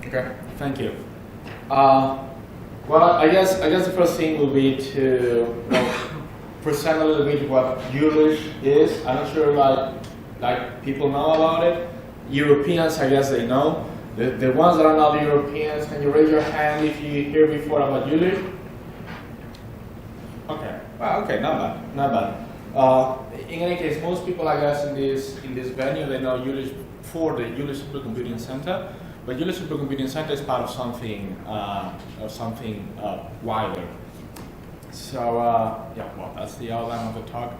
Okay, thank you. Well, I guess the first thing will be to present a little bit what Juelich is. I'm not sure like people know about it. Europeans, I guess they know. The ones that are not Europeans, can you raise your hand if you hear before about Juelich? Okay. Well, okay, not bad. In any case, most people, I guess, in this venue, they know Juelich for the Juelich Supercomputing Centre. But Juelich Supercomputing Centre is part of something wider. So yeah, well, that's the outline of the talk.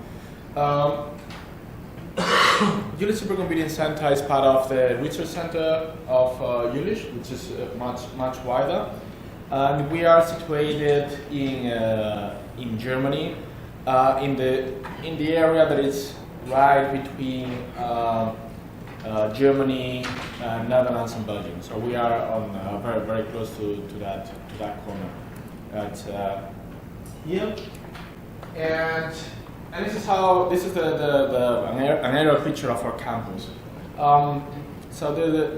Juelich Supercomputing Centre is part of the research center of Juelich, which is much wider, and we are situated in Germany, in the area that is right between Germany, Netherlands, and Belgium. So we are on very close to that corner. Yeah, and this is an aerial picture of our campus. So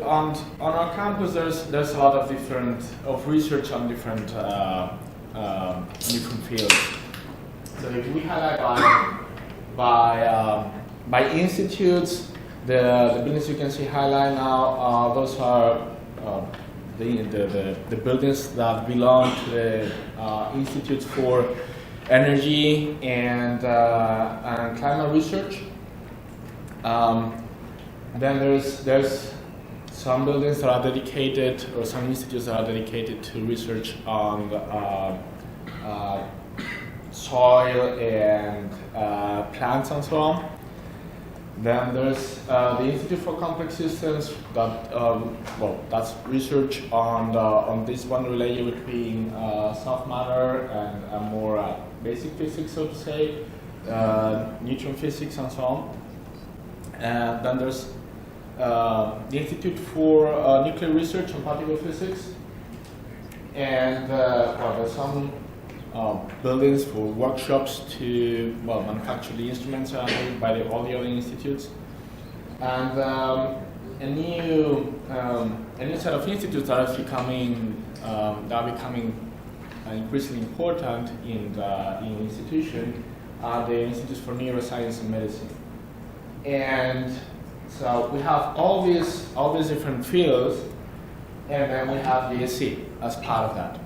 on our campus, there's a lot of research on different fields. So if we highlight by institutes. The buildings you can see highlighted now, those are the buildings that belong to the Institutes for Energy and Climate Research. Then there's some buildings that are dedicated, or some institutes that are dedicated to research on soil and plants and so on. Then there's the Institute for Complex Systems that that's research on this one related between soft matter and more basic physics, so to say, neutron physics and so on. And then there's the Institute for Nuclear Research and Particle Physics, and there's some buildings for workshops to manufacture the instruments made by all the other institutes, and a new set of institutes that are becoming increasingly important in the institution are the Institutes for Neuroscience and Medicine. And so we have all these different fields, and then we have JSC as part of that.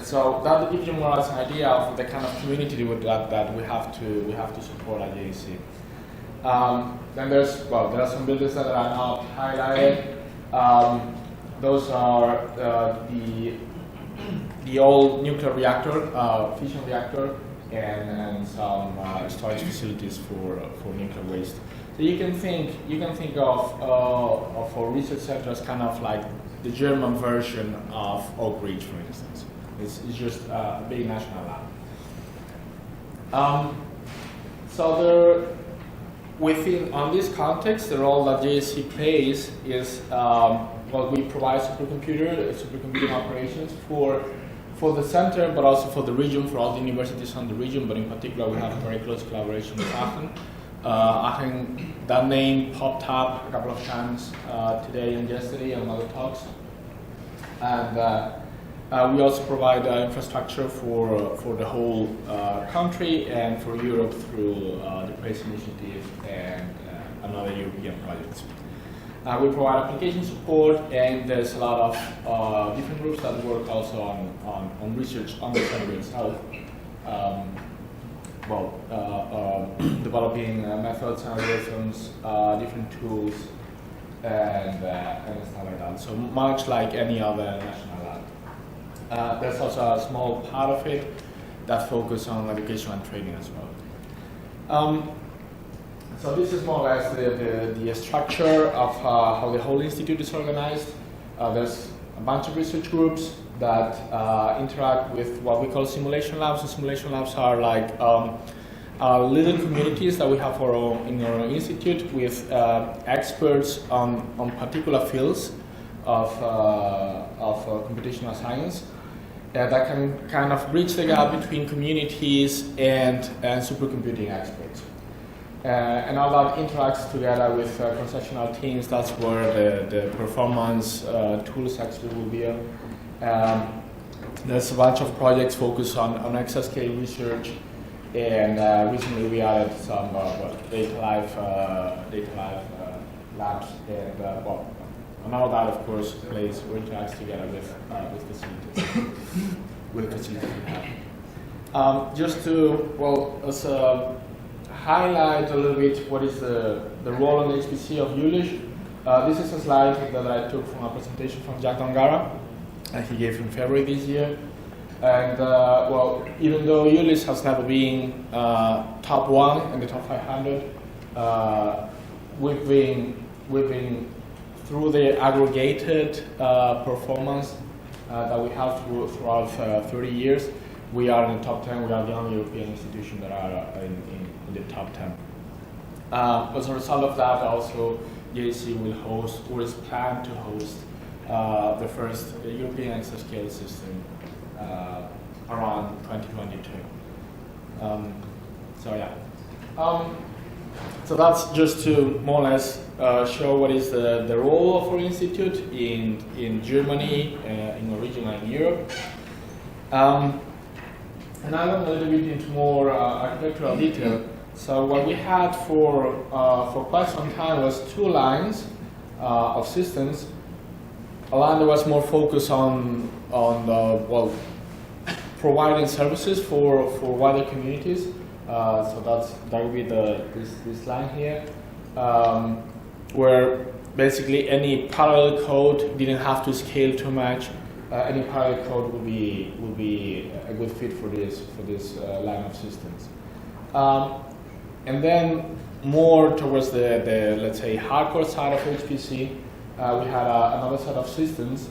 So that gives you more or less an idea of the kind of community that we have to support at JSC. Then there are some buildings that are not highlighted. Those are the old nuclear reactor, fission reactor, and some storage facilities for nuclear waste. So you can think of our research center as kind of like the German version of Oak Ridge, for instance. It's just a big national lab. So on this context, the role that JSC plays is we provide supercomputing operations for the center, but also for the region, for all the universities on the region. But in particular, we have a very close collaboration with Aachen. Aachen, that name popped up a couple of times today and yesterday on other talks, and. We also provide infrastructure for the whole country and for Europe through the PRAISE initiative and other European projects. We provide application support, and there's a lot of different groups that work also on research on the center itself, developing methods and algorithms, different tools, and stuff like that. So much like any other national lab. There's also a small part of it that focuses on education and training as well. So this is more or less the structure of how the whole institute is organized. There's a bunch of research groups that interact with what we call simulation labs. And simulation labs are like little communities that we have in our own institute with experts on particular fields of computational science. That can kind of bridge the gap between communities and supercomputing experts. And all that interacts together with cross-sectional teams. That's where the performance tools actually will be. There's a bunch of projects focused on exascale research, and recently we added some data life labs, and and all that, of course, plays or interacts together with facilities, with the facilities we have. Just to highlight a little bit what is the role on the HPC of Juelich. This is a slide that I took from a presentation from Jack Dongara, he gave in February this year. And even though Juelich has never been top 1 in the top 500, we've been through the aggregated performance that we have throughout 30 years. We are in the top 10. We are the only European institution that are in the top 10. As a result of that, also JSC will host, or is planned to host, the first European exascale system around 2022. So that's just to more or less show what is the role of our institute in Germany, in origin in Europe. And I went a little bit into more architectural detail. So what we had for quite some time was 2 lines of systems. A line that was more focused on providing services for wider communities. So that would be this line here, where basically any parallel code didn't have to scale too much. Any parallel code would be a good fit for this line of systems. And then more towards the let's say hardcore side of HPC, we had another set of systems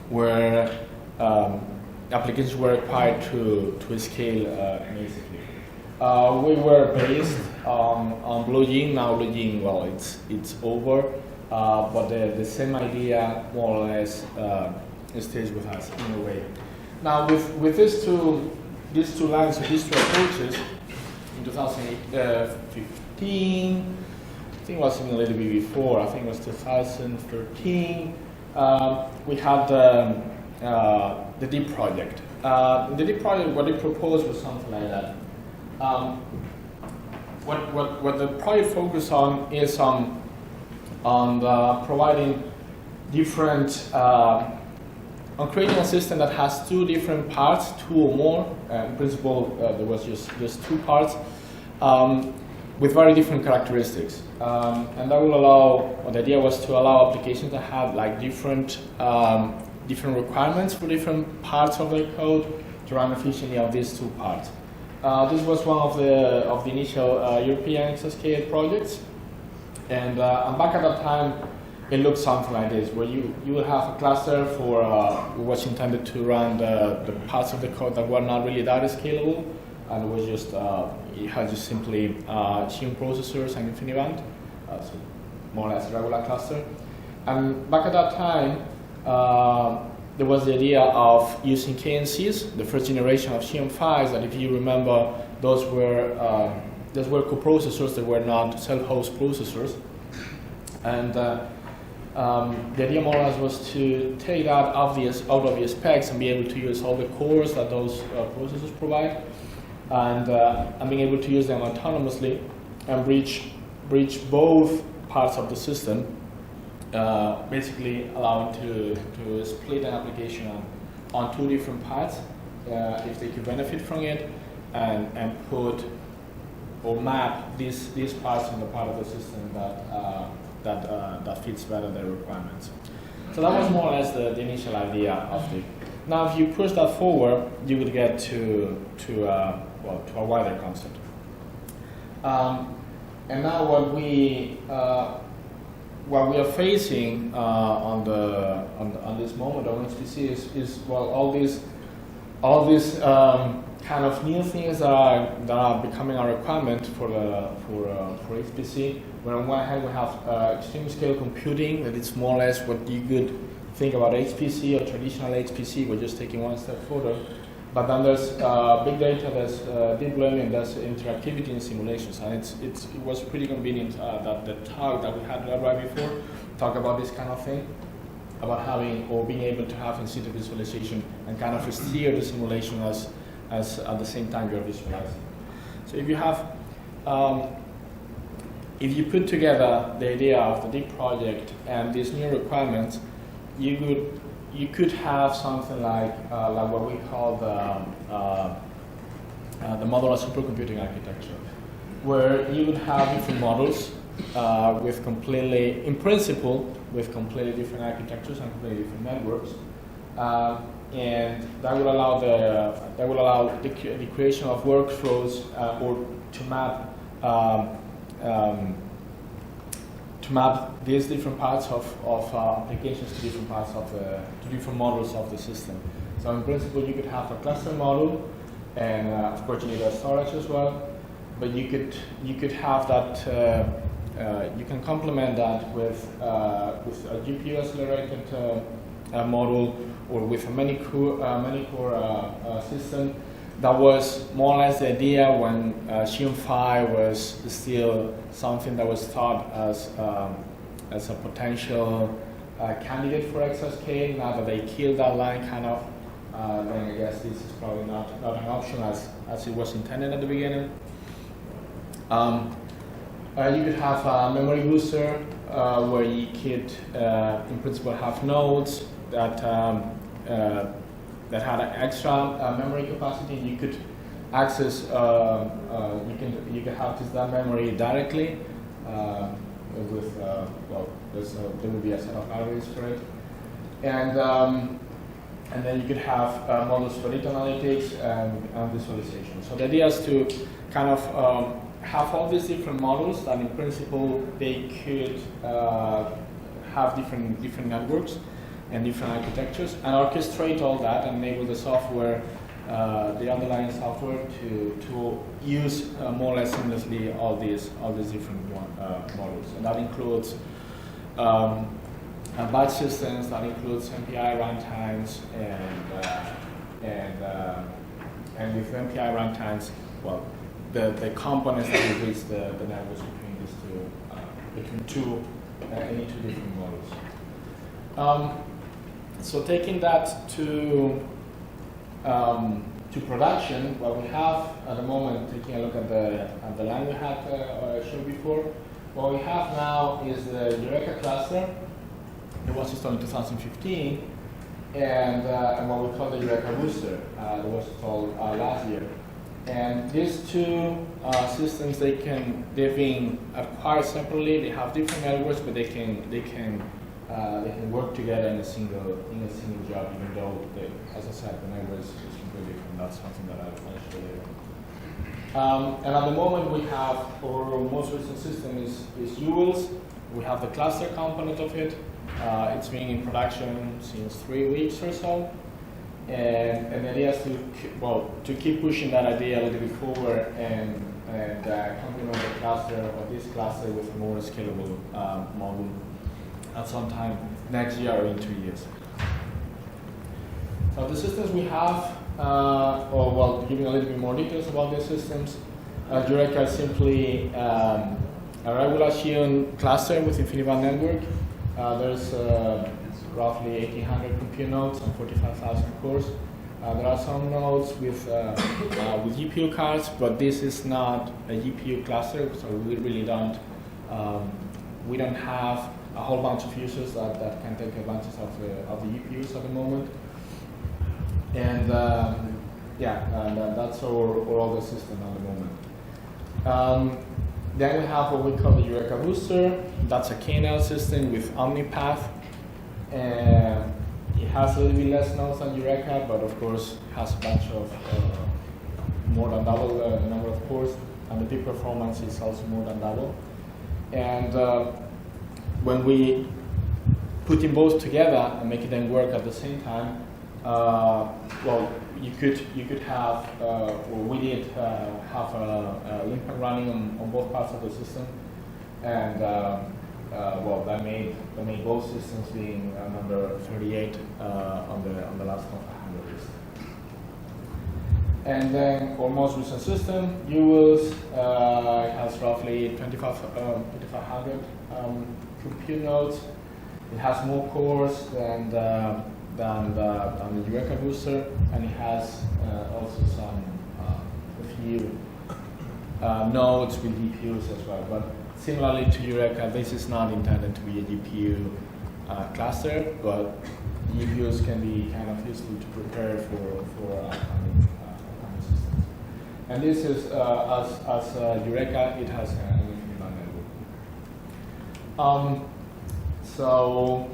where applications were required to scale basically. We were based on BlueGene. Now BlueGene, it's over, but the same idea more or less stays with us in a way. Now with these two lines, or these 2 approaches, in 2015, I think it was even a little bit before, I think it was 2013, we had the DEEP project. The DEEP project, what they proposed was something like that. What the project focused on is on providing different, on creating a system that has 2 different parts, 2 or more. In principle, there was just 2 parts with very different characteristics, and that will allow. Well, the idea was to allow applications that have like different requirements for different parts of the code to run efficiently on these 2 parts. This was one of the initial European exascale projects, and back at that time, it looked something like this, where you will have a cluster for what's intended to run the parts of the code that were not really that scalable, and it was just it had just simply Xeon processors and InfiniBand, so more or less a regular cluster. And back at that time, there was the idea of using KNCs, the first generation of Xeon PHYs, that if you remember, those were coprocessors, they were not self-host processors. And the idea more or less was to take that out of the specs and be able to use all the cores that those processors provide, and being able to use them autonomously and breach both parts of the system, basically allowing to split an application on 2 different parts if they could benefit from it, and put or map these parts on the part of the system that fits better their requirements. So that was more or less the initial idea of the. Now, if you push that forward, you would get to a wider concept. And now what we are facing on this moment of HPC is all these kind of new things that are becoming a requirement for HPC. Where on one hand we have extreme scale computing, that is more or less what you could think about HPC or traditional HPC. We're just taking one step further. But then there's big data, there's deep learning, there's interactivity in simulations, and it was pretty convenient that the talk that we had right before talk about this kind of thing, about having or being able to have in situ visualization and kind of steer the simulation as at the same time you're visualizing. So if you have, if you put together the idea of the deep project and these new requirements, you could have something like what we call the modular supercomputing architecture, where you would have different models with completely, in principle, with completely different architectures and completely different networks, and that will allow the creation of workflows or to map these different parts of applications to different parts of to different models of the system. So in principle, you could have a cluster model, and of course you need a storage as well. But you could have that. You can complement that with a GPU accelerated model, or with a many core system. That was more or less the idea when Xeon Phi was still something that was thought as a potential candidate for exascale. Now that they killed that line, kind of, then I guess this is probably not an option as it was intended at the beginning. You could have a memory booster where you could, in principle, have nodes that had an extra memory capacity. You could access, you could access that memory directly with, well, there will be a set of algorithms for it, and then you could have models for data analytics and visualization. So the idea is to kind of have all these different models that, in principle, they could have different networks and different architectures, and orchestrate all that and enable the software, the underlying software, to use more or less seamlessly all these different models. And that includes batch systems, that includes MPI runtimes, and with MPI runtimes, well, the components that will reach the networks between these two, any two different models. So taking that to production, what we have at the moment, taking a look at the line we had showed before, what we have now is the Eureka cluster. It was installed in 2015, and what we call the Eureka booster that was installed last year. And these two systems, they've been acquired separately. They have different networks, but they can work together in a single job, even though, as I said, the network is completely different. That's something that I'll show later. And at the moment, we have our most recent system is Juelich. We have the cluster component of it. It's been in production since 3 weeks or so. And the idea is to keep pushing that idea a little bit forward and complement the cluster or this cluster with a more scalable model at some time next year or in 2 years. So the systems we have, giving a little bit more details about these systems, Eureka is simply a regular Xeon cluster with InfiniBand network. There's roughly 1,800 compute nodes and 45,000 cores. There are some nodes with GPU cards, but this is not a GPU cluster, so we really don't have a whole bunch of users that can take advantage of the GPUs at the moment. And that's our older system at the moment. Then we have what we call the Eureka booster. That's a KNL system with OmniPath. It has a little bit less nodes than Eureka, but of course has a bunch of more than double the number of cores, and the peak performance is also more than double. And when we put in both together and make it then work at the same time, you could have, or we did have a Linpack running on both parts of the system, and that made both systems being number 38 on the last 100 list. And then our most recent system, Juelich, has roughly 2,500 compute nodes. It has more cores than the Eureka booster, and it has also a few nodes with GPUs as well. But similarly to Eureka, this is not intended to be a GPU cluster, but GPUs can be kind of useful to prepare for upcoming systems. And this is, as Eureka, it has an infinite network. So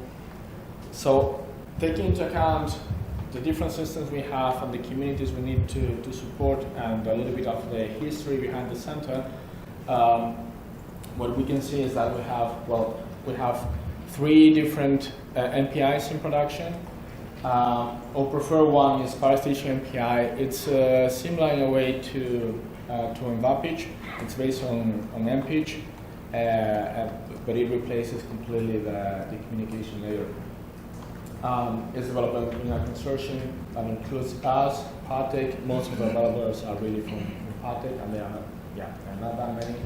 taking into account the different systems we have and the communities we need to support, and a little bit of the history behind the center, what we can see is that we have 3 different MPIs in production. Our preferred one is PowerStation MPI. It's similar in a way to MVAPIC. It's based on MPIC, but it replaces completely the communication layer. It's developed in a consortium that includes us, Partech. Most of the developers are really from Partech, and there are not that many.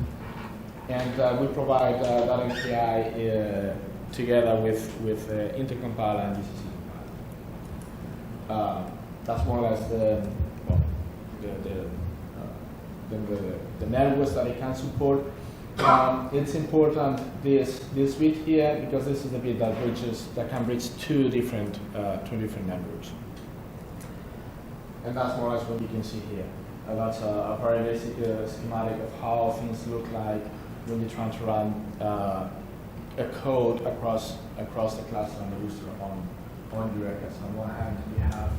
And we provide that MPI together with Intercompile and JSC. That's more or less the networks that it can support. It's important this bit here, because this is the bit that can bridge two different networks. And that's more or less what you can see here. That's a very basic schematic of how things look like when you're trying to run a code across the cluster and the booster on Eureka. So on one hand we have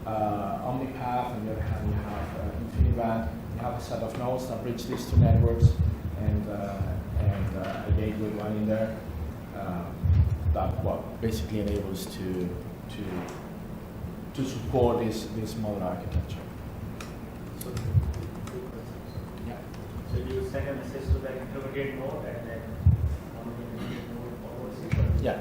OmniPath, on the other hand we have InfiniBand. You have a set of nodes that bridge these two networks, and a gateway one in there that basically enables to support this modular architecture. So, yeah. So you send a message to the intermediate node, and then on the intermediate node forwards it. Yeah.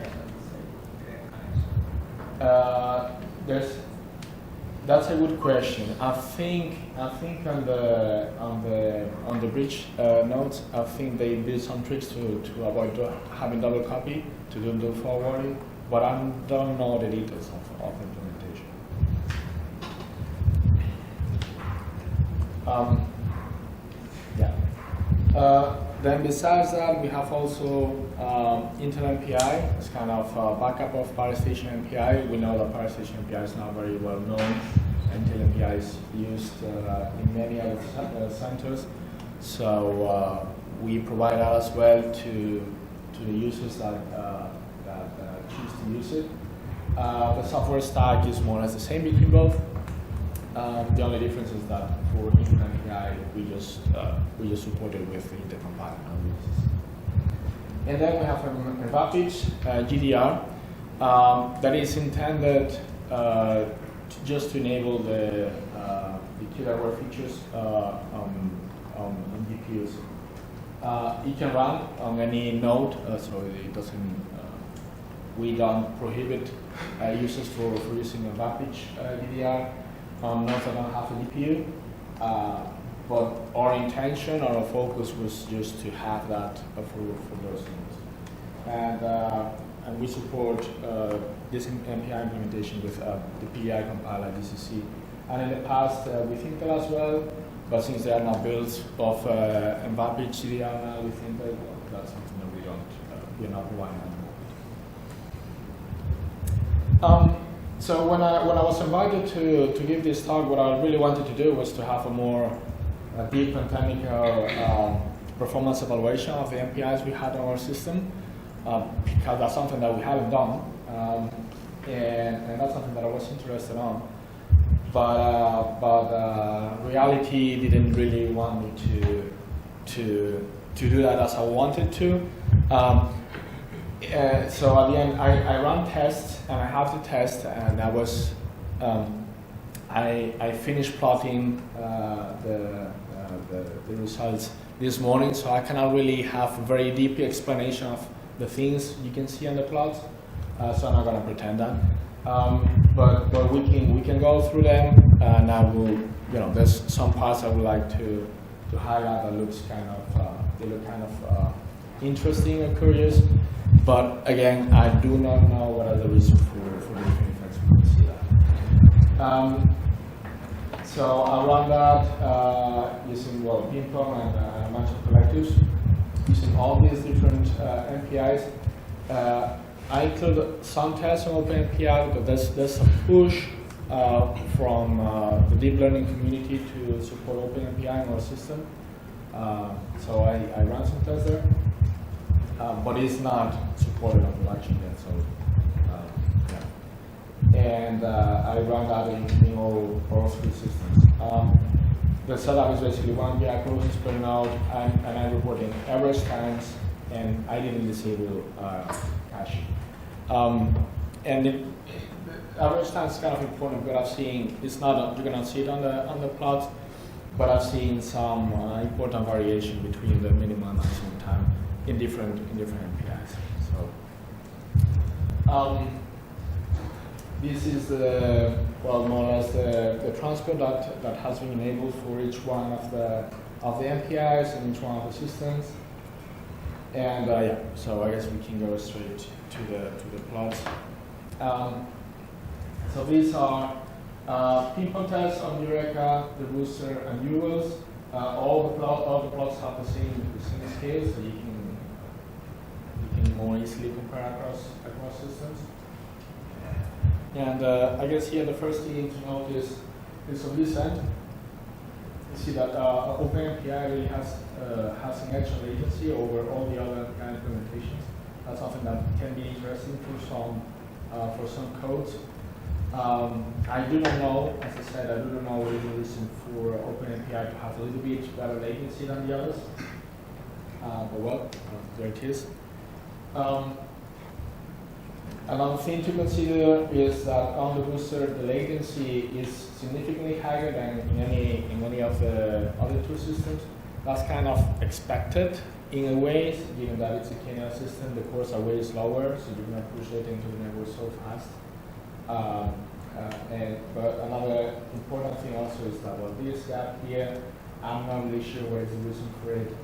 That's a good question. I think on the bridge nodes, I think they did some tricks to avoid having double copy to do the forwarding, but I don't know the details of implementation. Then besides that, we have also Intel MPI. It's kind of a backup of PowerStation MPI. We know that PowerStation MPI is not very well known. Intel MPI is used in many other centers. So we provide that as well to the users that choose to use it. The software stack is more or less the same between both. The only difference is that for Intel MPI, we just support it with the intercompile. And then we have a MVAPIC GDR that is intended just to enable the killer features on GPUs. It can run on any node, so it doesn't. We don't prohibit users for using MVAPIC GDR. Nodes that don't have a GPU, but our intention or our focus was just to have that for those nodes. And we support this MPI implementation with the PI compiler JSC. And in the past with Intel as well, but since there are now builds of MVAPIC GDR now with Intel, that's something that we're not providing anymore. So when I was invited to give this talk, what I really wanted to do was to have a more deep and technical performance evaluation of the MPIs we had on our system, because that's something that we hadn't done, and that's something that I was interested on. But reality didn't really want me to do that as I wanted to. So at the end, I ran tests, and I have the test, and I was I finished plotting the results this morning, so I cannot really have a very deep explanation of the things you can see on the plots. So I'm not going to pretend that, but we can go through them, and I will there's some parts I would like to highlight that looks kind of they look kind of interesting or curious. But again, I do not know what are the reasons for the different effects. We can see that. So I'll run that using PingPong and a bunch of collectives, using all these different MPIs. I include some tests on OpenMPI because there's a push from the deep learning community to support OpenMPI in our system. So I ran some tests there, but it's not supported on production yet. So yeah, and I run that in all three systems. The setup is basically one BI process per node, and I'm reporting average times, and I didn't disable caching. And the average time is kind of important, but I've seen it's not you cannot see it on the plots, but I've seen some important variation between the minimum and maximum time in different MPIs. So this is more or less the transport that has been enabled for each one of the MPIs and each one of the systems. And yeah, so I guess we can go straight to the plots. So these are PingPong tests on Eureka, the booster, and Juelich. All the plots have the same scale, so you can more easily compare across systems. And I guess here the first thing to note is on this end. You see that OpenMPI really has an extra latency over all the other MPI implementations. That's something that can be interesting for some codes. I do not know, as I said, I do not know what is the reason for OpenMPI to have a little bit better latency than the others. But well, there it is. Another thing to consider is that on the booster, the latency is significantly higher than in any of the other two systems. That's kind of expected in a way, given that it's a KNL system. The cores are way slower, so you're going to push it into the network so fast. But another important thing also is that this gap here, I'm not really sure what is the reason for it.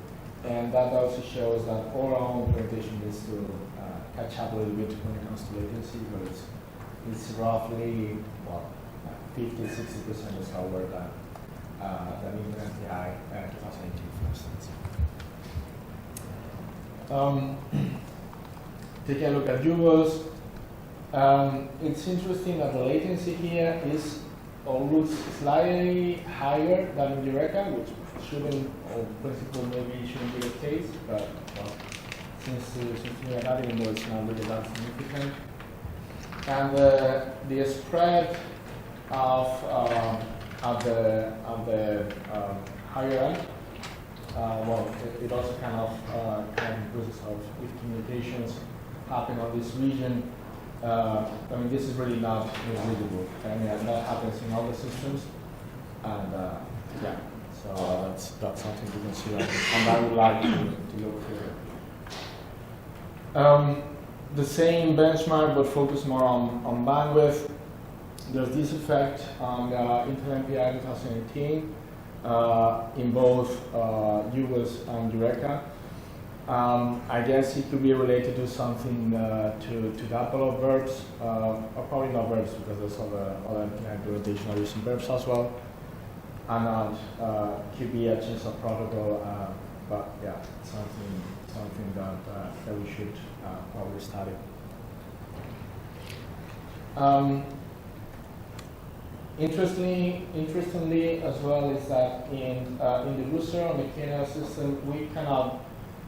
And that also shows that our own implementation needs to catch up a little bit when it comes to latency, but it's roughly 50-60% slower than in MPI 2018, for instance. Taking a look at Juelich, it's interesting that the latency here is always slightly higher than in Eureka, which shouldn't, or principle maybe shouldn't be the case, but well, since we are not, even though it's not really that significant. And the spread of the higher end, it also kind of improves if communications happen on this region. I mean, this is really not negligible. I mean, that happens in other systems, and yeah, so that's something to consider, and I would like to look here. The same benchmark, but focus more on bandwidth. There's this effect on Intel MPI 2018 in both Juelich and Eureka. I guess it could be related to something to that lot of verbs, or probably not verbs because there's other MPI implementation are using verbs as well. And could be a change of protocol, but yeah, something that we should probably study. Interestingly as well is that in the booster on the KNL system, we cannot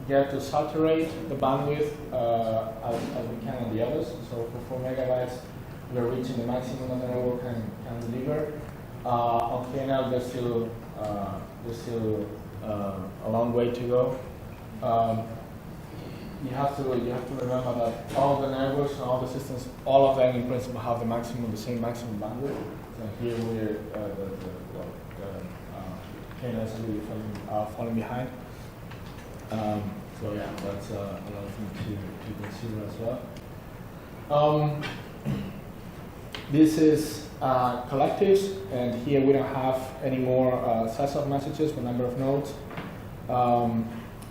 get to saturate the bandwidth as we can on the others. So for 4 megabytes, we're reaching the maximum that the network can deliver. On KNL, there's still a long way to go. You have to remember that all the networks and all the systems, all of them in principle have the same maximum bandwidth. So here we're KNL is really falling behind. So yeah, that's another thing to consider as well. This is collectives, and here we don't have any more size of messages, the number of nodes.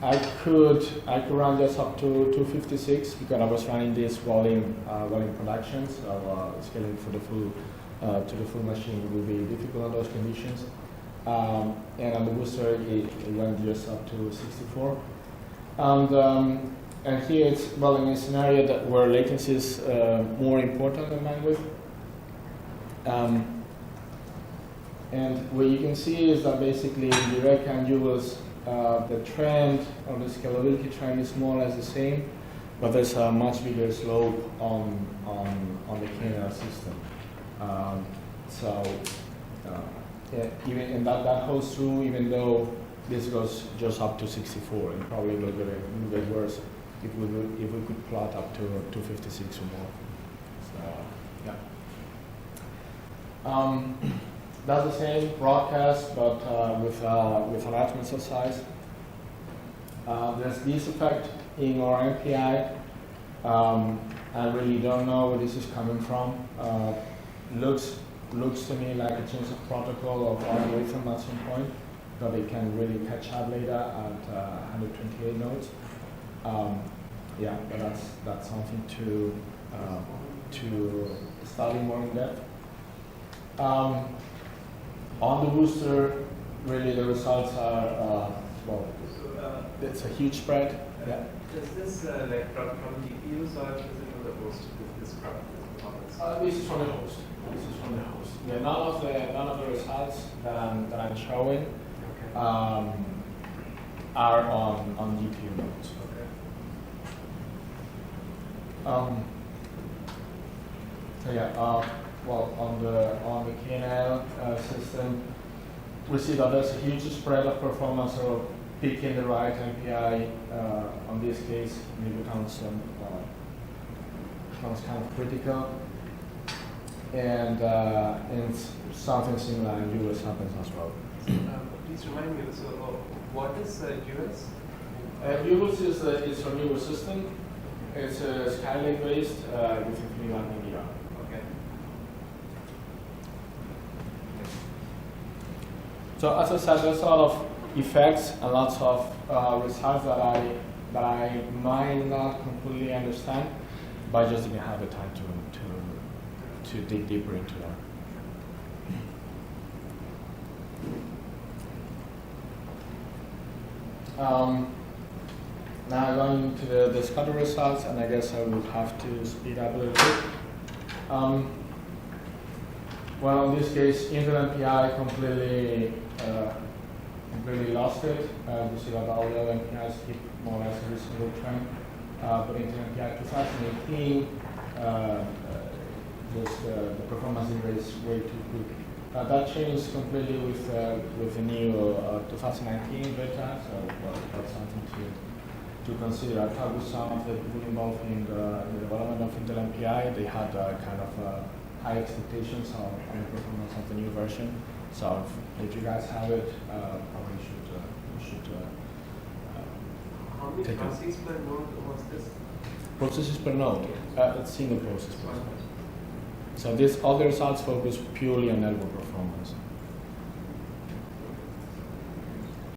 I could run just up to 256 because I was running this while in production, so scaling for the full to the full machine will be difficult under those conditions. And on the booster, it went just up to 64. And here it's in a scenario where latency is more important than bandwidth. And what you can see is that basically in direct and Juelich, the trend or the scalability trend is more or less the same, but there's a much bigger slope on the KNL system. Even and that holds true even though this goes just up to 64, and probably will get worse if we could plot up to 256 or more. So yeah. That's the same broadcast, but with a large message size. There's this effect in our MPI. I really don't know where this is coming from. Looks to me like a change of protocol of algorithm at some point, but it can really catch up later at 128 nodes. Yeah, but that's something to study more in depth. On the booster, really the results are it's a huge spread. Yeah. Is this like from GPUs or is it from the host? This performance? This is from the host. Yeah, none of the results that I'm showing are on GPU nodes. Okay. So yeah. On the KNL system, we see that there's a huge spread of performance. So picking the right MPI, on this case, it becomes kind of critical. And something similar in US happens as well. Please remind me, so what is US? US is a newer system. It's Skylake based with Infinity Media. Okay. So as I said, there's a lot of effects and lots of results that I might not completely understand, but I just didn't have the time to dig deeper into that. Now going to the discovery results, and I guess I will have to speed up a little bit. Well, in this case, Intel MPI completely lost it. You see that all the other MPIs keep more or less every single trend. But Intel MPI 2018, the performance is way too quick. That changed completely with the new 2019 beta, so that's something to consider. I talked with some of the people involved in the development of Intel MPI. They had kind of high expectations on the performance of the new version. So if you guys have it, probably should How many take processes per node was this? Processes per node. It's single process per node. So all the results focus purely on network performance.